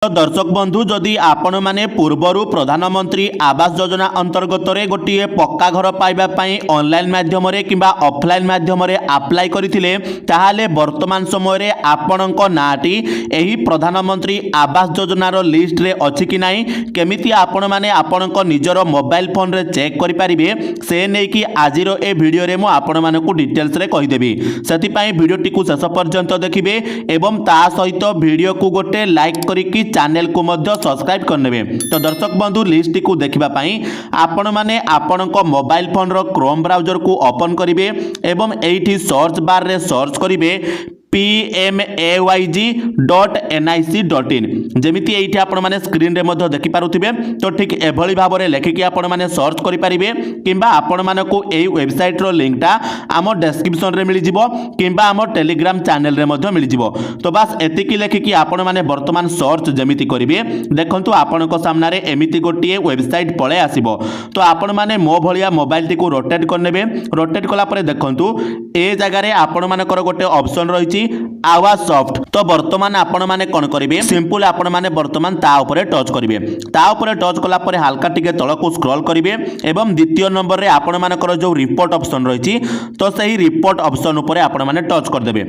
तो दर्शक बंधु जदि आपण माने पूर्वरु प्रधानमंत्री आवास योजना अंतर्गत गोटे पक्का घर पाइबापी ऑनलाइन माध्यम किंबा ऑफलाइन माध्यम अप्लाई करथिले ताहाले वर्तमान समय आपणक नाटी एही प्रधानमंत्री आवास योजनार लिस्ट रे अछि कि नाही केमिति आपण माने आपणक निजर मोबाइल फोन रे चेक करि परिबे से नै कि आजिरो ए वीडियो रे मु आपण मानकु डिटेल्स रे कहि देबी सेति पई वीडियो टिकु शेष पर्यंत देखिबे एवं ता सहित वीडियो को गोटे लाइक करिकि चैनल को मध्य सब्सक्राइब करनेबे। तो दर्शक बंधु लिस्ट को देखिबा पई आपण माने आपणक मोबाइल फोन रो क्रोम ब्राउजर को ओपन करिवे एवं एठी सर्च बार रे सर्च करिवे pmayg.nic.in जमिति एठी आपण माने स्क्रीन रे मध्य देखि पारुथिबे। तो ठीक एभली भाव रे लेखिकि आपण माने सर्च करि परिबे किंबा आपण मानको एई वेबसाइट रो लिंक टा आमो डिस्क्रिप्शन रे मिलि जिवो किंबा आमो टेलीग्राम चैनल रे मध्य मिलि जिवो। तो बस एतिकी लेखिकि आपण माने वर्तमान सर्च जमिति करिवे देखंतु आपणको सामना रे एमिति गोटिए वेबसाइट पळे आसीबो। तो आपण माने मो भलिया मोबाइल टी को रोटेट करनेबे रोटेट कला परे देखंतु ए जगह रे आपण मानकर गोटे ऑप्शन रहिछि आवास सॉफ्ट। तो वर्तमान आपण माने कोन करिवे सिंपल आपण माने वर्तमान ता ऊपर टच करिवे ता ऊपर टच कला परे हल्का टिके तळको स्क्रॉल करिवे एवं द्वितीय नंबर रे आपण मानकर जो रिपोर्ट ऑप्शन रहिछि तो सही रिपोर्ट ऑप्शन ऊपर आपण माने टच कर देबे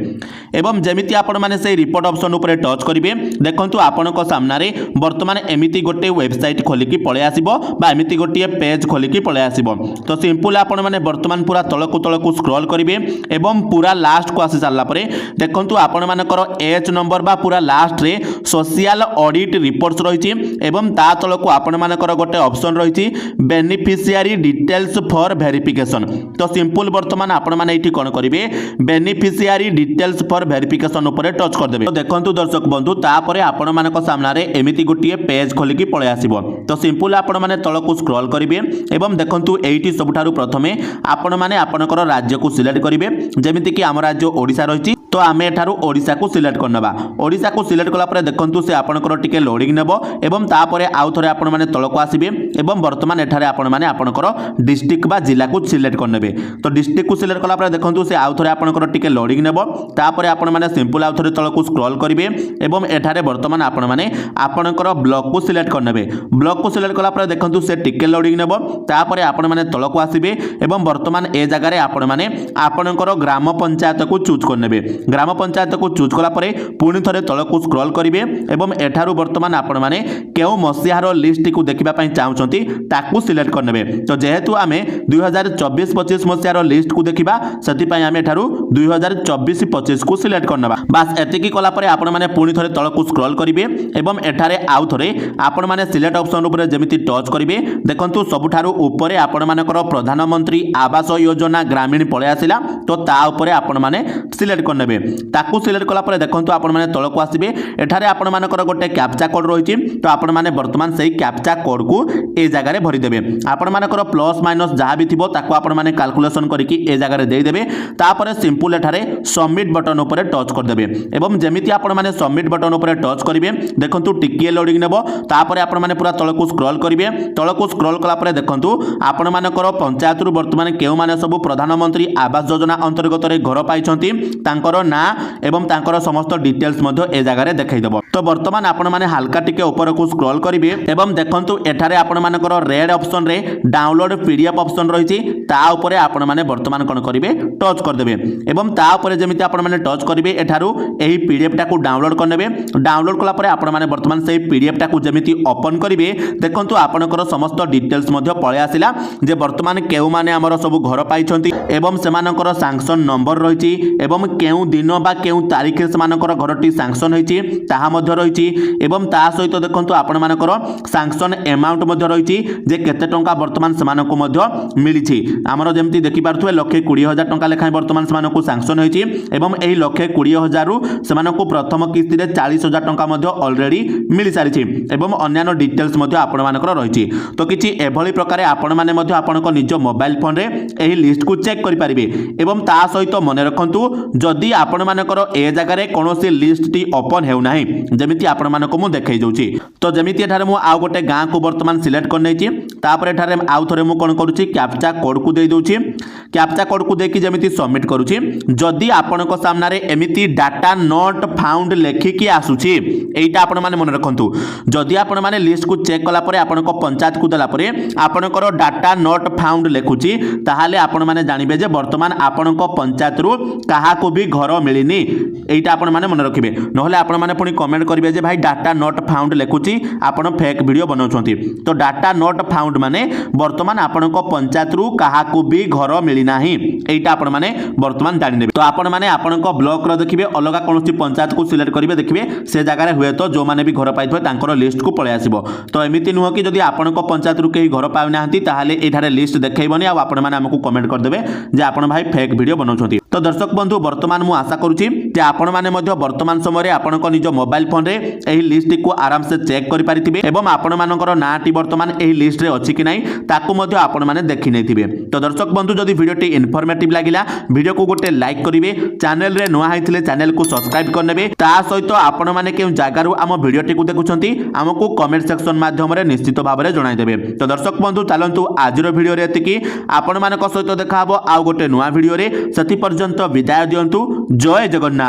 एवं जेमिति आपण माने सही रिपोर्ट ऑप्शन ऊपर टच करिवे देखंतु आपणको सामना रे वर्तमान एमिति गोटे वेबसाइट खोलिकी पळे आसीबो बा एमिति गोटे पेज खोलिकी पळे आसीबो। तो सिंपल आपण माने वर्तमान पूरा तळको स्क्रॉल करिवे एवं पूरा लास्ट को आसी सारला परे देखंतु आपण मानकर एच नंबर बा पूरा लास्ट रे सोशल ऑडिट रिपोर्ट्स रहिछि एवं ता तळको आपण मानकर गोटे ऑप्शन रहिछि बेनिफिशियरी डिटेल्स फॉर वेरिफिकेशन। तो सिंपल वर्तमान आपण माने एठी कोन करिवे बेनिफिशियरी डिटेल्स फॉर वेरिफिकेशन ऊपर टच कर देबे। तो देखंतु दर्शक बंधु ता परे आपण मानक सामना रे एमिति गोटिए पेज खोलिकी पळे आसीबो। तो सिंपल आपण माने तळको स्क्रॉल करिवे एवं देखंतु एठी सबठारु प्रथमे आपण माने आपनकर राज्य को सिलेक्ट करिवे जेमिति कि हम राज्य ओडिसा रहिछि। तो आमे एठारु ओडिसा को सिलेक्ट करनबा ओडिसा को सिलेक्ट कला परे देखंतु से आपनकर टिके लोडिंग नेबो एवं ता परे आउ थरे आपण माने तळको आसीबे एवं वर्तमान एठारे आपण माने आपनकर डिस्ट्रिक्ट बा जिला को सिलेक्ट करनेबे। तो डिस्ट्रिक्ट को सिलेक्ट कला परे देखंतु से आउ थरे आपनकर टिके लोडिंग नेबो ता परे आपण माने सिंपल आउ थरे तळको स्क्रॉल करिवे एवं एठारे वर्तमान आपण माने आपनकर ब्लॉक को सिलेक्ट करनेबे ब्लॉक को सिलेक्ट कला परे देखंतु से टिके लोडिंग नेबो ता परे आपण माने तळको आसीबे एवं वर्तमान ए जगह रे आपण माने आपनकर ग्राम पंचायत को चूज करनेबे ग्राम पंचायत को चूज कला परे पुणी थरे तळको स्क्रॉल करिवे एवं एठारु वर्तमान आपण माने केउ मसिहार लिस्ट को देखिबा पई चाहुचंती ताकू सिलेक्ट करनेबे। तो जेहेतु आमे 2024-25 मसिहार लिस्ट को देखिबा सति पई आमे एठारु 2024-25 को सिलेक्ट करनबा। बस एतिकी कला परे आपण माने पुणी थरे तळको स्क्रॉल करिवे एवं एठारे आउ थरे आपण माने सिलेक्ट ऑप्शन ऊपर जेमिति टच करिवे देखंतु सबठारु ऊपर आपण मानकर प्रधानमंत्री आवास योजना ग्रामीण पळे आसिला। तो ता ऊपर आपण माने सिलेक्ट करनेबे ताकू सिलेक्ट कला परे देखंतु आपण माने तळको आसीबे एठारे आपण मानकर गोटे कैप्चा कोड रहिछि। तो आपण माने वर्तमान सही कैप्चा कोड को ए जगह रे भरि देबे आपण मानकर प्लस माइनस जहा भी थिबो ताकू आपण माने कैलकुलेशन करिकि ए जगह रे देई देबे तापरे सिंपल एठारे सबमिट बटन ऊपर टच कर देबे एवं जेमिति आपण माने सबमिट बटन ऊपर टच करिवे देखंतु टिकिए लोडिंग नेबो तापरे आपण माने पूरा तळको स्क्रॉल करिवे तळको स्क्रॉल कला परे देखंतु आपण मानकर पंचायत रु वर्तमान केउ माने सब प्रधानमंत्री आवास योजना अंतर्गत रे घर पाइछंती तांकर ना एवं तांकर समस्त डिटेल्स मध्य ए जगह रे देखाई देबो। तो वर्तमान आपण माने हल्का टिके ऊपर को स्क्रॉल करिवे एवं देखंतु एठारे आपण मानकर रेड ऑप्शन रे डाउनलोड पीडीएफ ऑप्शन रहिछि ता ऊपर आपण माने वर्तमान कोन करिवे टच कर देबे एवं ता ऊपर जेमिति आपण माने टच करिवे एठारु एही पीडीएफ टा को डाउनलोड करनेबे डाउनलोड कला परे आपण माने वर्तमान सेही पीडीएफ टा को जेमिति ओपन करिवे देखंतु आपणकर समस्त डिटेल्स मध्य पळे आसिला जे वर्तमान केउ माने हमर सब घर पाइछंती एवं सेमानकर सैंक्शन नंबर रहिछि एवं केउ दिन बा केउ तारिख सेमानकर घरटी सैंक्शन होइछि ताहा मध्य रहिछि एवं ता सहित देखंतु आपण मानकर सैंक्शन अमाउंट मध्य रहिछि जे केते टंका वर्तमान सेमानको मध्य मिलिछि हमर जेमति देखि पारथुए 1,20,000 टंका लेखाय वर्तमान सेमानको सैंक्शन होइछि एवं एही 1,20,000 रु सेमानको प्रथम किस्ती रे 40,000 टंका मध्य ऑलरेडी मिलि सारिछि एवं अन्यान्य डिटेल्स मध्य आपण मानकर रहिछि। तो किछि एभली प्रकारे आपण माने मध्य आपणको निज मोबाइल फोन रे एही लिस्ट को चेक करि परिबे एवं ता सहित मने रखंतु जदि आपण मानकर ए जगार कौन लिस्ट टी ओपन हेउना जमिति आपण मानक मु देखै जाउची तो जमिति एठारे मु आउ गोटे गाँ को वर्तमान सिलेक्ट कर नैची तापर एठारे आउ थरे मु कोन करूची कैप्चा कोड को दे दउची कैप्चा कोड को देकी जमिति सबमिट करूची जदि आपनक सामना रे एमिति डाटा नॉट फाउंड लेखिकी आसुची एइटा आपण माने मन रखंतु जदि आपण माने लिस्ट को चेक कला परे आपनक पंचायत को देला परे आपनकर डाटा नॉट फाउंड लेखुची ताहाले आपण माने जानिबे जे वर्तमान आपनक पंचायत रु काहा को भी घर मिलिनी एइटा आपण माने मन रखिबे नहले आपण माने पुनी कमेंट करिवे जे भाई डाटा नॉट फाउंड लेखुची आपण फेक वीडियो बनाउछंती तो डाटा नॉट फाउंड माने वर्तमान आपनक पंचायत रु काहा को भी घर मिली नाही एइटा आपण माने वर्तमान जानि नेबे तो आपण माने आपनक ब्लॉक रो देखिबे अलगा कोनोसी पंचायत को सिलेक्ट करिवे देखिबे से जगह रे हुए तो जो माने भी घर पाइथबे तांकर लिस्ट को पळे आसीबो तो एमिति नुह कि जदि आपनक पंचायत रु केही घर पाउ नाहंती ताहाले एठारे लिस्ट देखैबनी आ आपण माने हमकु कमेंट कर देबे जे आपण भाई फेक वीडियो बनाउछंती तो दर्शक बंधु वर्तमान मु आशा करूची जे आपण माने मध्य वर्तमान समय रे आपनक निज मोबाइल फोन रे एही लिस्ट को आराम से चेक करि पारिथिबे एवं आपण मानकर नाटी वर्तमान एही लिस्ट रे अछि कि नाही ताकू मध्य आपण माने देखि नैथिबे तो दर्शक बंधु जदि वीडियोटी इनफॉर्मेटिव लागिला वीडियो को गोटे लाइक करिवे चैनल रे नुआ हाइथिले चैनल को सब्सक्राइब करनेबे ता सहित आपण माने केउ जागा रु हम वीडियोटी को देखुछंती हमकु कमेंट सेक्शन माध्यम रे निश्चित भाव रे जणाइ देबे तो दर्शक बंधु चलंतु आजिरो वीडियो रे एतिकी आपण मानक सहित देखा हबो आ गोटे नुआ वीडियो रे सति पर्यंत विदाय दियंतु जय जगन्नाथ।